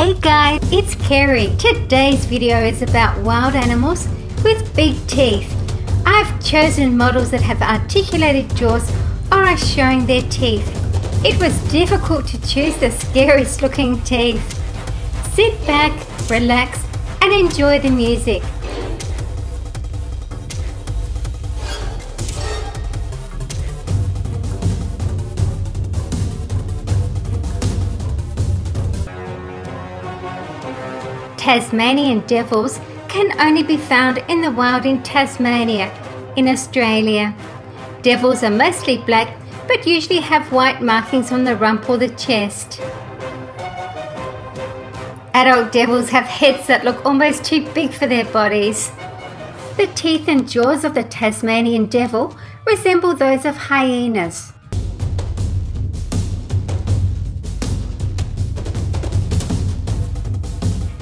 Hey guys, it's Kerry. Today's video is about wild animals with big teeth. I've chosen models that have articulated jaws or are showing their teeth. It was difficult to choose the scariest looking teeth. Sit back, relax, and enjoy the music. Tasmanian devils can only be found in the wild in Tasmania, in Australia. Devils are mostly black, but usually have white markings on the rump or the chest. Adult devils have heads that look almost too big for their bodies. The teeth and jaws of the Tasmanian devil resemble those of hyenas.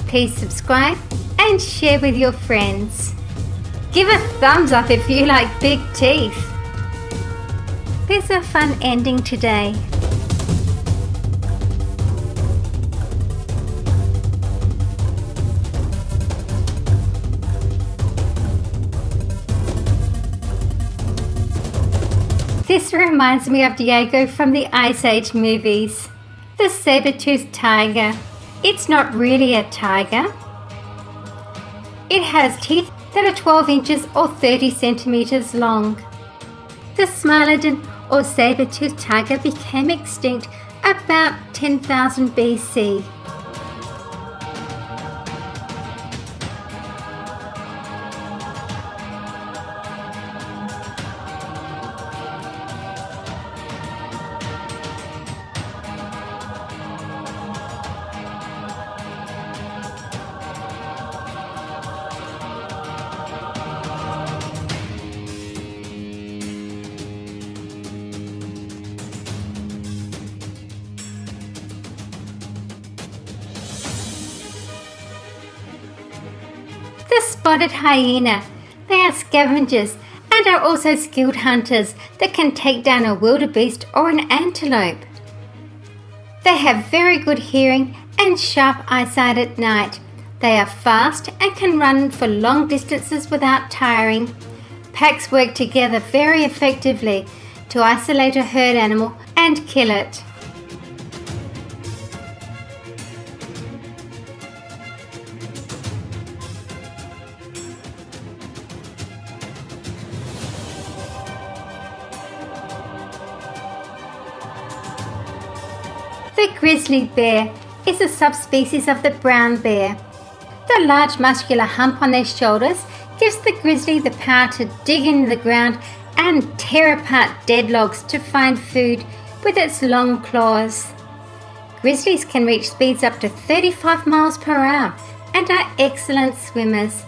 Please subscribe and share with your friends. Give a thumbs up if you like big teeth. There's a fun ending today. This reminds me of Diego from the Ice Age movies. The saber-toothed tiger. It's not really a tiger. It has teeth that are 12 inches or 30 centimeters long. The Smilodon or saber-toothed tiger became extinct about 10,000 BC. The spotted hyena. They are scavengers and are also skilled hunters that can take down a wildebeest or an antelope. They have very good hearing and sharp eyesight at night. They are fast and can run for long distances without tiring. Packs work together very effectively to isolate a herd animal and kill it. The grizzly bear is a subspecies of the brown bear. The large muscular hump on their shoulders gives the grizzly the power to dig in the ground and tear apart dead logs to find food with its long claws. Grizzlies can reach speeds up to 35 miles per hour and are excellent swimmers.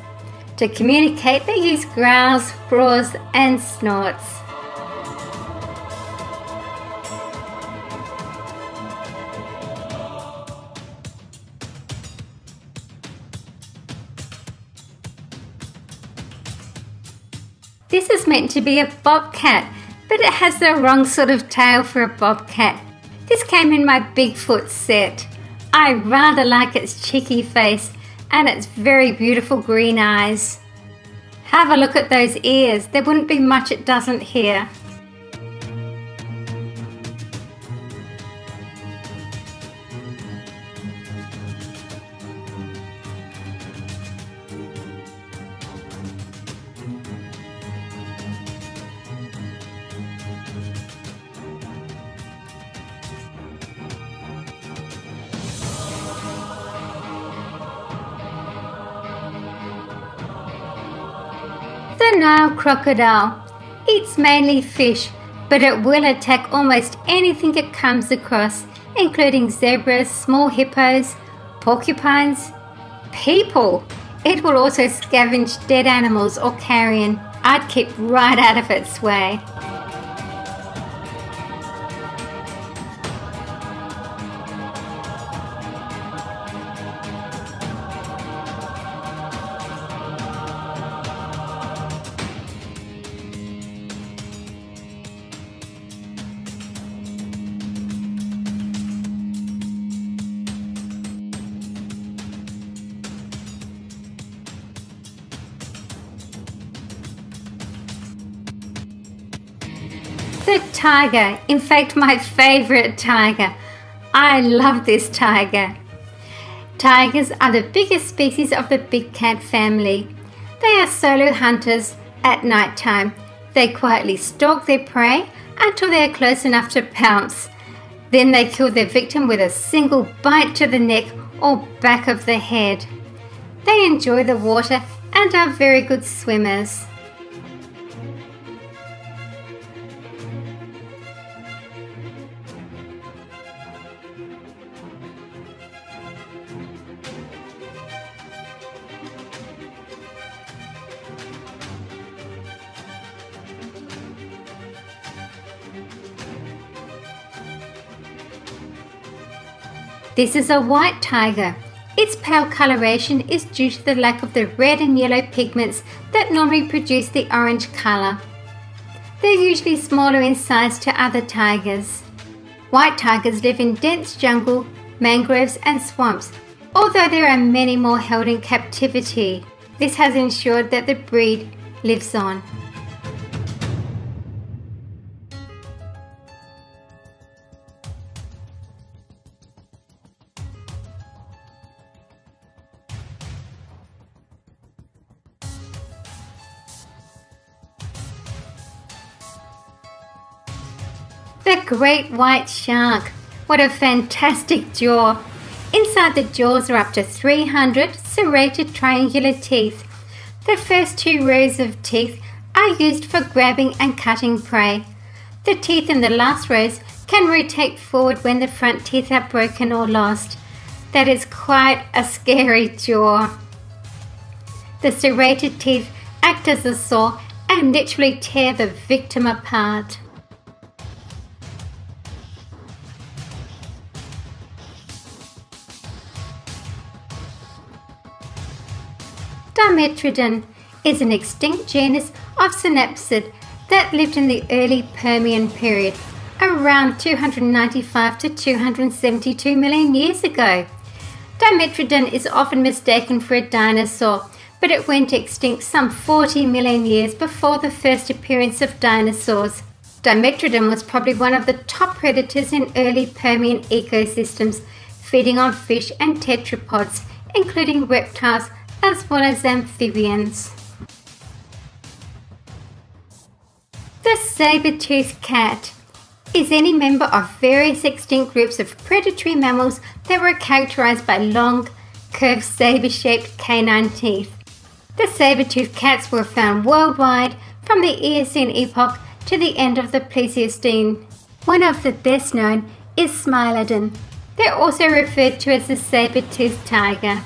To communicate, they use growls, roars, and snorts. This is meant to be a bobcat, but it has the wrong sort of tail for a bobcat. This came in my Bigfoot set. I rather like its cheeky face and its very beautiful green eyes. Have a look at those ears. There wouldn't be much it doesn't hear. The Nile crocodile eats mainly fish, but it will attack almost anything it comes across, including zebras, small hippos, porcupines, people. It will also scavenge dead animals or carrion. I'd keep right out of its way. The tiger, in fact my favorite tiger. I love this tiger. Tigers are the biggest species of the big cat family. They are solo hunters at night time. They quietly stalk their prey until they are close enough to pounce. Then they kill their victim with a single bite to the neck or back of the head. They enjoy the water and are very good swimmers. This is a white tiger. Its pale coloration is due to the lack of the red and yellow pigments that normally produce the orange color. They're usually smaller in size to other tigers. White tigers live in dense jungle, mangroves and swamps, although there are many more held in captivity. This has ensured that the breed lives on. The great white shark. What a fantastic jaw. Inside the jaws are up to 300 serrated triangular teeth. The first 2 rows of teeth are used for grabbing and cutting prey. The teeth in the last rows can rotate forward when the front teeth are broken or lost. That is quite a scary jaw. The serrated teeth act as a saw and literally tear the victim apart. Dimetrodon is an extinct genus of synapsid that lived in the early Permian period, around 295 to 272 million years ago. Dimetrodon is often mistaken for a dinosaur, but it went extinct some 40 million years before the first appearance of dinosaurs. Dimetrodon was probably one of the top predators in early Permian ecosystems, feeding on fish and tetrapods, including reptiles, as well as amphibians. The saber-toothed cat is any member of various extinct groups of predatory mammals that were characterized by long, curved saber-shaped canine teeth. The saber-toothed cats were found worldwide from the Eocene epoch to the end of the Pleistocene. One of the best known is Smilodon. They're also referred to as the saber-toothed tiger.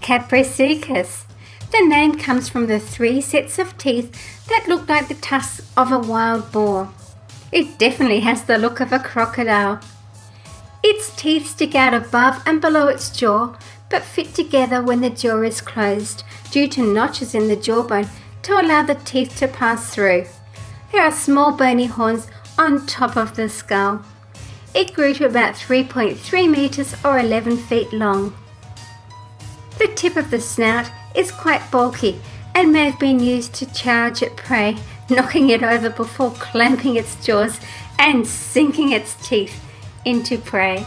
Caprosuchus. The name comes from the 3 sets of teeth that look like the tusks of a wild boar. It definitely has the look of a crocodile. Its teeth stick out above and below its jaw, but fit together when the jaw is closed due to notches in the jawbone to allow the teeth to pass through. There are small bony horns on top of the skull. It grew to about 3.3 meters or 11 feet long. The tip of the snout is quite bulky and may have been used to charge at prey, knocking it over before clamping its jaws and sinking its teeth into prey.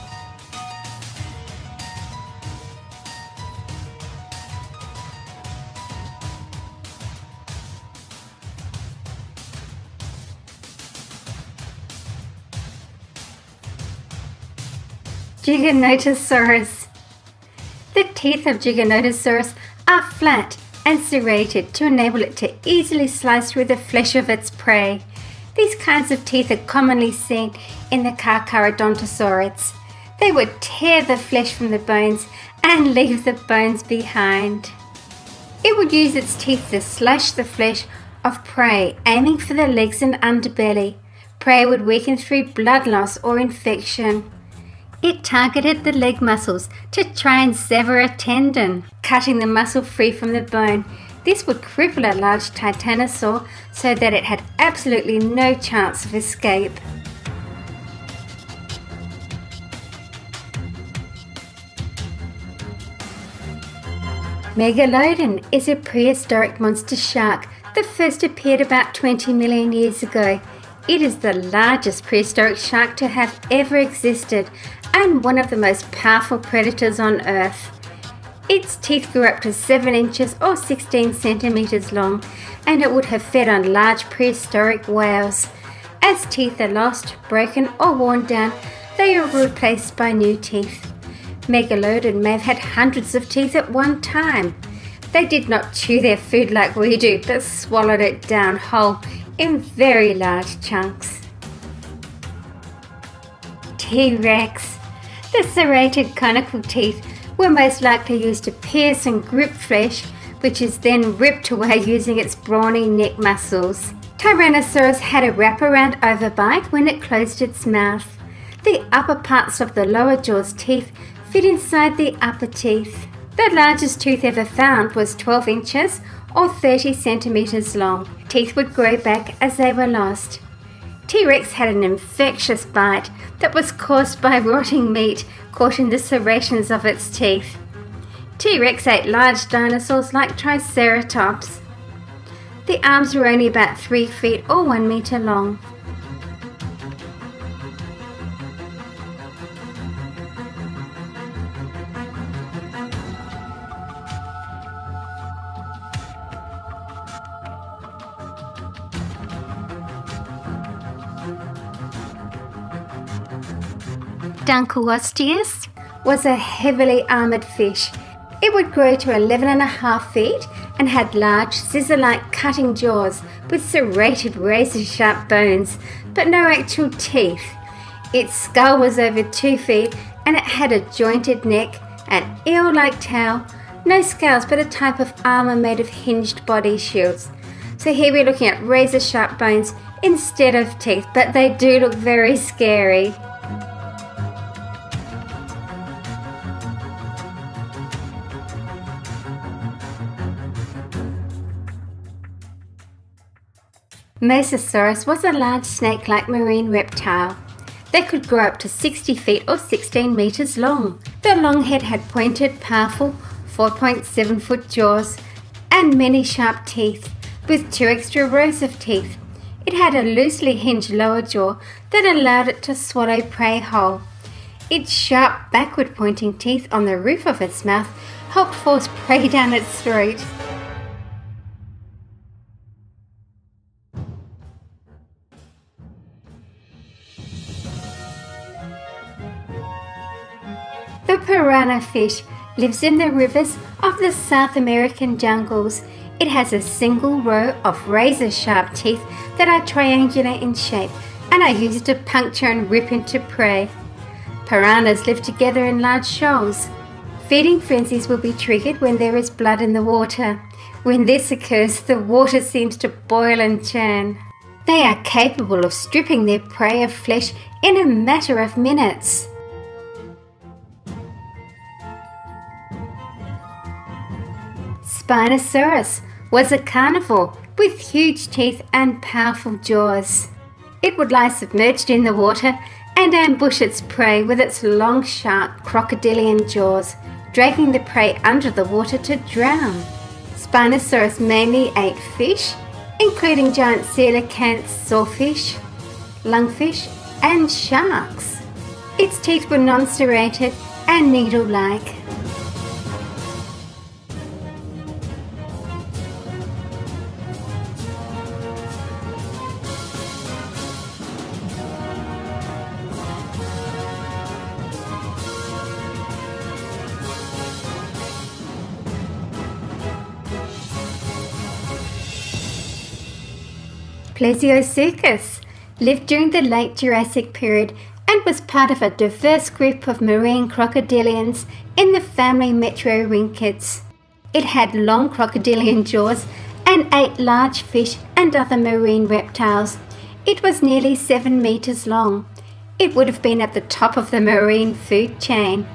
Giganotosaurus. The teeth of Giganotosaurus are flat and serrated to enable it to easily slice through the flesh of its prey. These kinds of teeth are commonly seen in the Carcharodontosaurids. They would tear the flesh from the bones and leave the bones behind. It would use its teeth to slash the flesh of prey, aiming for the legs and underbelly. Prey would weaken through blood loss or infection. It targeted the leg muscles to try and sever a tendon, cutting the muscle free from the bone. This would cripple a large titanosaur so that it had absolutely no chance of escape. Megalodon is a prehistoric monster shark that first appeared about 20 million years ago. It is the largest prehistoric shark to have ever existed and one of the most powerful predators on Earth. Its teeth grew up to 7 inches or 16 centimeters long, and it would have fed on large prehistoric whales. As teeth are lost, broken or worn down, they are replaced by new teeth. Megalodon may have had hundreds of teeth at one time. They did not chew their food like we do, but swallowed it down whole in very large chunks. T-Rex. The serrated conical teeth were most likely used to pierce and grip flesh, which is then ripped away using its brawny neck muscles. Tyrannosaurus had a wraparound overbite when it closed its mouth. The upper parts of the lower jaw's teeth fit inside the upper teeth. The largest tooth ever found was 12 inches or 30 centimeters long. Teeth would grow back as they were lost. T-Rex had an infectious bite that was caused by rotting meat caught in the serrations of its teeth. T-Rex ate large dinosaurs like Triceratops. The arms were only about 3 feet or 1 meter long. Dunkleosteus was a heavily armoured fish. It would grow to 11.5 feet and had large scissor-like cutting jaws with serrated razor-sharp bones, but no actual teeth. Its skull was over 2 feet and it had a jointed neck, an eel-like tail, no scales but a type of armour made of hinged body shields. So here we're looking at razor-sharp bones instead of teeth, but they do look very scary. Mosasaurus was a large snake-like marine reptile. They could grow up to 60 feet or 16 meters long. Their long head had pointed, powerful 4.7-foot jaws and many sharp teeth, with 2 extra rows of teeth. It had a loosely hinged lower jaw that allowed it to swallow prey whole. Its sharp backward-pointing teeth on the roof of its mouth helped force prey down its throat. The piranha fish lives in the rivers of the South American jungles. It has a single row of razor-sharp teeth that are triangular in shape and are used to puncture and rip into prey. Piranhas live together in large shoals. Feeding frenzies will be triggered when there is blood in the water. When this occurs, the water seems to boil and churn. They are capable of stripping their prey of flesh in a matter of minutes. Spinosaurus was a carnivore with huge teeth and powerful jaws. It would lie submerged in the water and ambush its prey with its long, sharp crocodilian jaws, dragging the prey under the water to drown. Spinosaurus mainly ate fish, including giant coelacanths, sawfish, lungfish, and sharks. Its teeth were non-serrated and needle-like. Plesiosuchus lived during the late Jurassic period and was part of a diverse group of marine crocodilians in the family Metriorhynchids. It had long crocodilian jaws and ate large fish and other marine reptiles. It was nearly 7 meters long. It would have been at the top of the marine food chain.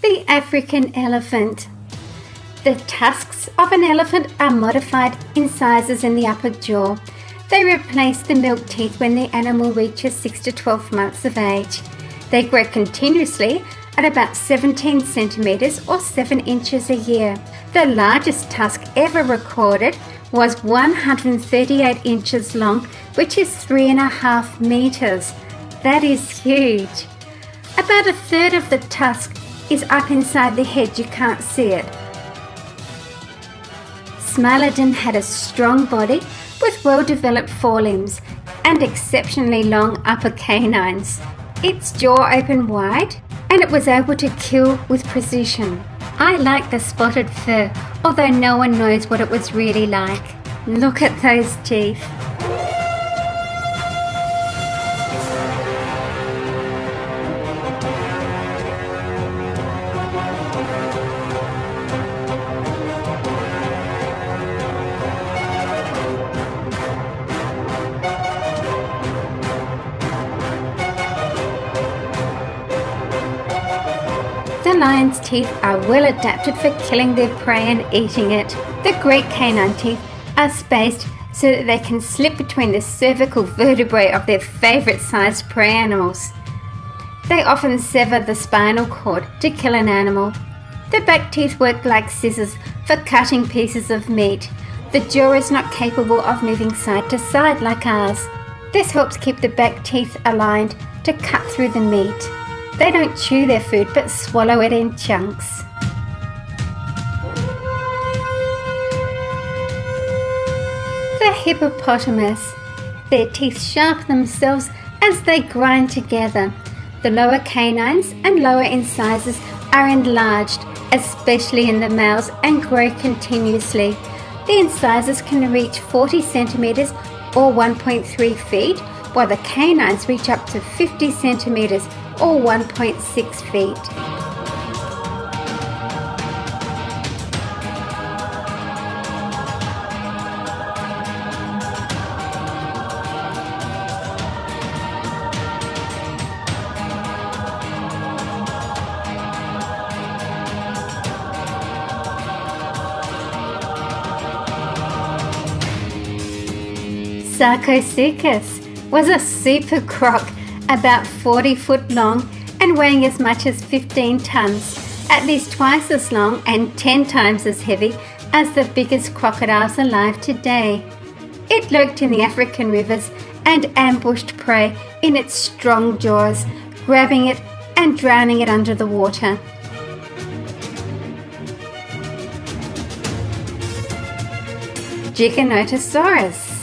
The African elephant. The tusks of an elephant are modified incisors in the upper jaw. They replace the milk teeth when the animal reaches 6 to 12 months of age. They grow continuously at about 17 centimeters or 7 inches a year. The largest tusk ever recorded was 138 inches long, which is 3.5 meters. That is huge. About a third of the tusk is up inside the head, you can't see it. Smilodon had a strong body with well-developed forelimbs and exceptionally long upper canines. Its jaw opened wide and it was able to kill with precision. I like the spotted fur, although no one knows what it was really like. Look at those teeth. The lion's teeth are well adapted for killing their prey and eating it. The great canine teeth are spaced so that they can slip between the cervical vertebrae of their favourite sized prey animals. They often sever the spinal cord to kill an animal. The back teeth work like scissors for cutting pieces of meat. The jaw is not capable of moving side to side like ours. This helps keep the back teeth aligned to cut through the meat. They don't chew their food but swallow it in chunks. The hippopotamus. Their teeth sharpen themselves as they grind together. The lower canines and lower incisors are enlarged, especially in the males, and grow continuously. The incisors can reach 40 centimeters or 1.3 feet, while the canines reach up to 50 centimeters or 1.6 feet. Sarcosuchus was a super croc about 40 foot long and weighing as much as 15 tons, at least twice as long and 10 times as heavy as the biggest crocodiles alive today. It lurked in the African rivers and ambushed prey in its strong jaws, grabbing it and drowning it under the water. Giganotosaurus.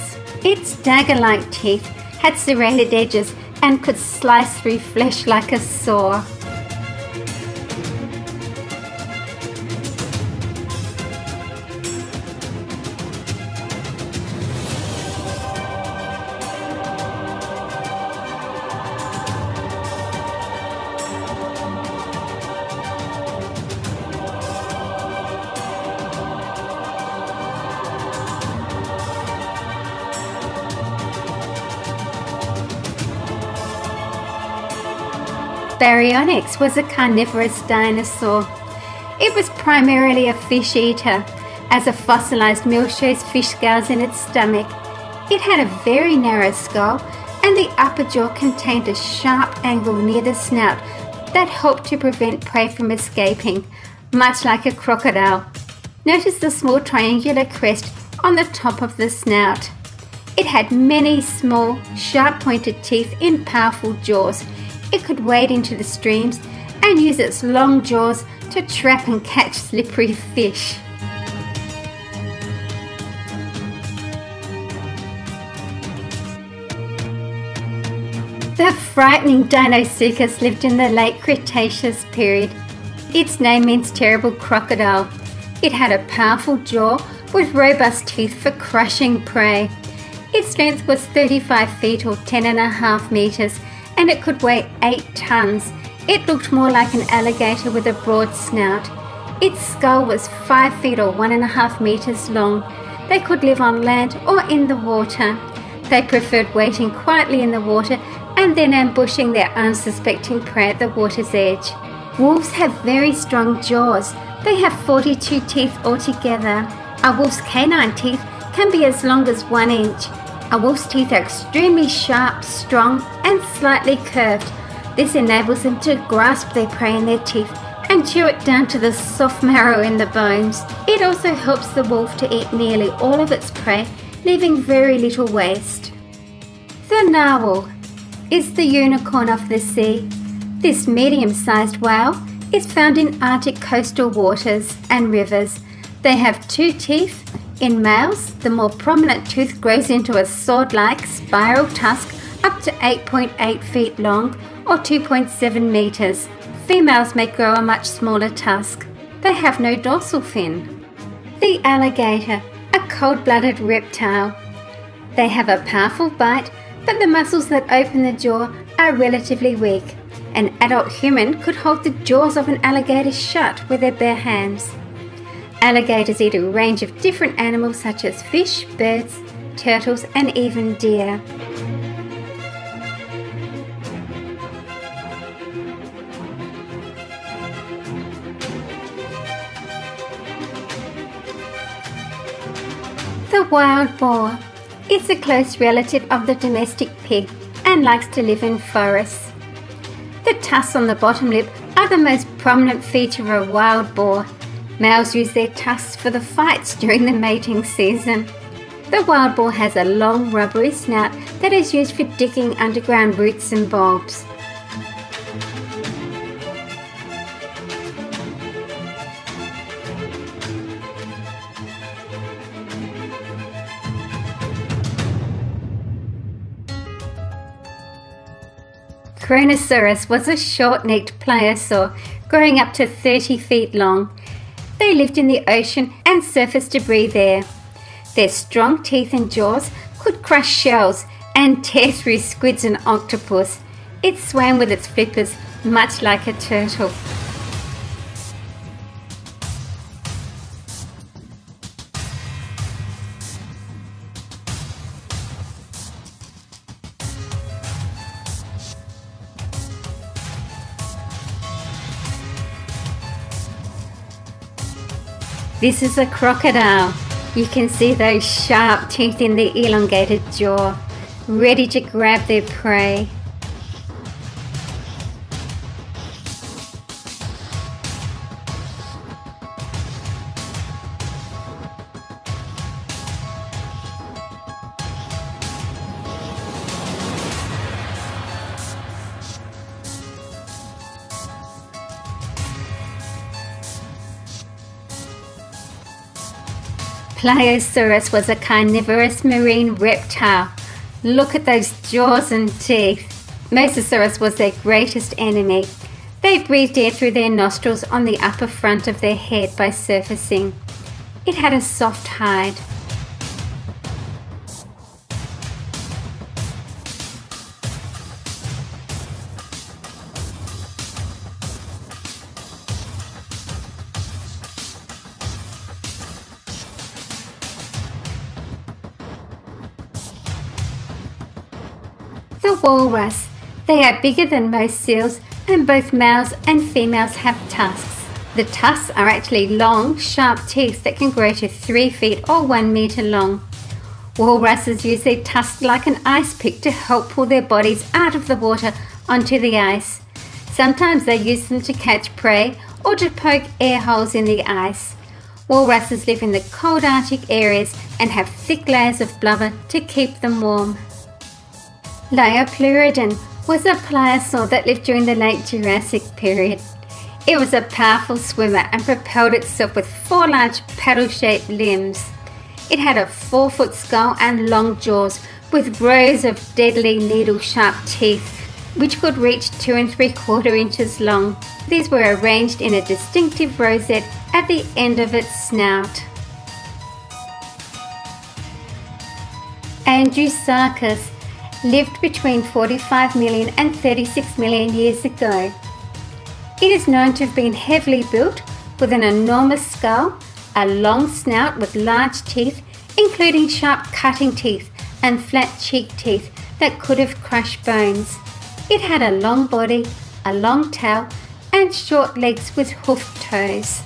Its dagger-like teeth had serrated edges and could slice through flesh like a saw. Baryonyx was a carnivorous dinosaur. It was primarily a fish eater, as a fossilized meal shows fish scales in its stomach. It had a very narrow skull, and the upper jaw contained a sharp angle near the snout that helped to prevent prey from escaping, much like a crocodile. Notice the small triangular crest on the top of the snout. It had many small, sharp-pointed teeth in powerful jaws. It could wade into the streams and use its long jaws to trap and catch slippery fish. The frightening Deinosuchus lived in the late Cretaceous period. Its name means terrible crocodile. It had a powerful jaw with robust teeth for crushing prey. Its length was 35 feet or 10.5 meters, and it could weigh 8 tons. It looked more like an alligator with a broad snout. Its skull was 5 feet or 1.5 meters long. They could live on land or in the water. They preferred waiting quietly in the water and then ambushing their unsuspecting prey at the water's edge. Wolves have very strong jaws. They have 42 teeth altogether. A wolf's canine teeth can be as long as 1 inch. A wolf's teeth are extremely sharp, strong, and slightly curved. This enables them to grasp their prey in their teeth and chew it down to the soft marrow in the bones. It also helps the wolf to eat nearly all of its prey, leaving very little waste. The narwhal is the unicorn of the sea. This medium-sized whale is found in Arctic coastal waters and rivers. They have 2 teeth. In males, the more prominent tooth grows into a sword-like spiral tusk up to 8.8 feet long or 2.7 meters. Females may grow a much smaller tusk. They have no dorsal fin. The alligator, a cold-blooded reptile. They have a powerful bite, but the muscles that open the jaw are relatively weak. An adult human could hold the jaws of an alligator shut with their bare hands. Alligators eat a range of different animals such as fish, birds, turtles, and even deer. The wild boar is a close relative of the domestic pig and likes to live in forests. The tusks on the bottom lip are the most prominent feature of a wild boar. Males use their tusks for the fights during the mating season. The wild boar has a long rubbery snout that is used for digging underground roots and bulbs. Kronosaurus was a short-necked pliosaur growing up to 30 feet long. They lived in the ocean and surface debris there. Their strong teeth and jaws could crush shells and tear through squids and octopus. It swam with its flippers much like a turtle. This is a crocodile. You can see those sharp teeth in the elongated jaw, ready to grab their prey. Pliosaurus was a carnivorous marine reptile. Look at those jaws and teeth. Mosasaurus was their greatest enemy. They breathed air through their nostrils on the upper front of their head by surfacing. It had a soft hide. The walrus. They are bigger than most seals, and both males and females have tusks. The tusks are actually long, sharp teeth that can grow to 3 feet or 1 meter long. Walruses use their tusks like an ice pick to help pull their bodies out of the water onto the ice. Sometimes they use them to catch prey or to poke air holes in the ice. Walruses live in the cold Arctic areas and have thick layers of blubber to keep them warm. Liopleurodon was a pliosaur that lived during the late Jurassic period. It was a powerful swimmer and propelled itself with 4 large paddle-shaped limbs. It had a 4-foot skull and long jaws with rows of deadly needle-sharp teeth, which could reach 2 3/4 inches long. These were arranged in a distinctive rosette at the end of its snout. Andrewsarchus lived between 45 million and 36 million years ago. It is known to have been heavily built with an enormous skull, a long snout with large teeth, including sharp cutting teeth and flat cheek teeth that could have crushed bones. It had a long body, a long tail, and short legs with hoofed toes.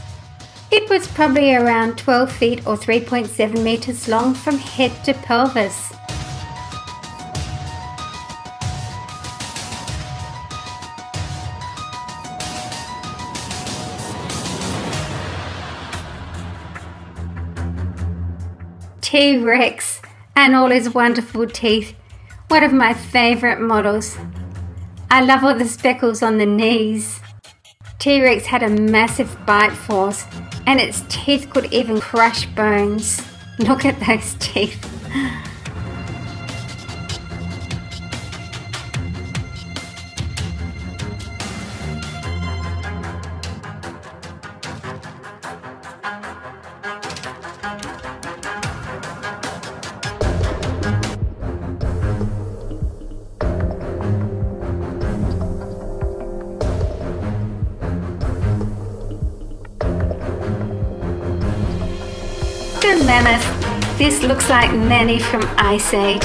It was probably around 12 feet or 3.7 meters long from head to pelvis. T-Rex and all his wonderful teeth. One of my favourite models. I love all the speckles on the knees. T-Rex had a massive bite force and its teeth could even crush bones. Look at those teeth. The mammoth. This looks like Manny from Ice Age.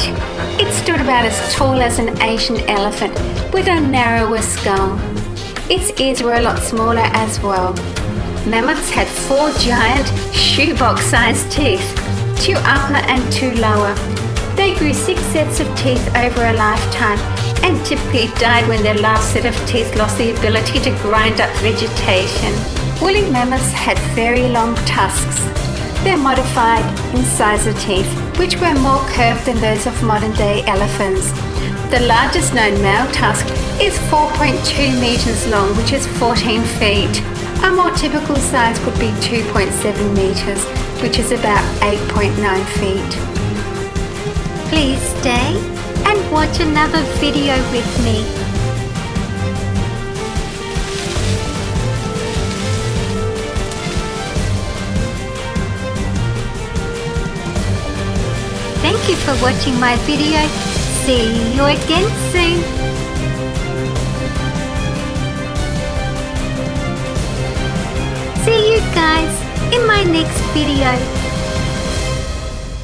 It stood about as tall as an Asian elephant with a narrower skull. Its ears were a lot smaller as well. Mammoths had 4 giant shoebox-sized teeth, 2 upper and 2 lower. They grew 6 sets of teeth over a lifetime and typically died when their last set of teeth lost the ability to grind up vegetation. Woolly mammoths had very long tusks. They're modified incisor teeth, which were more curved than those of modern-day elephants. The largest known male tusk is 4.2 meters long, which is 14 feet. A more typical size would be 2.7 meters, which is about 8.9 feet. Please stay and watch another video with me. Thank you for watching my video. See you again soon. See you guys in my next video.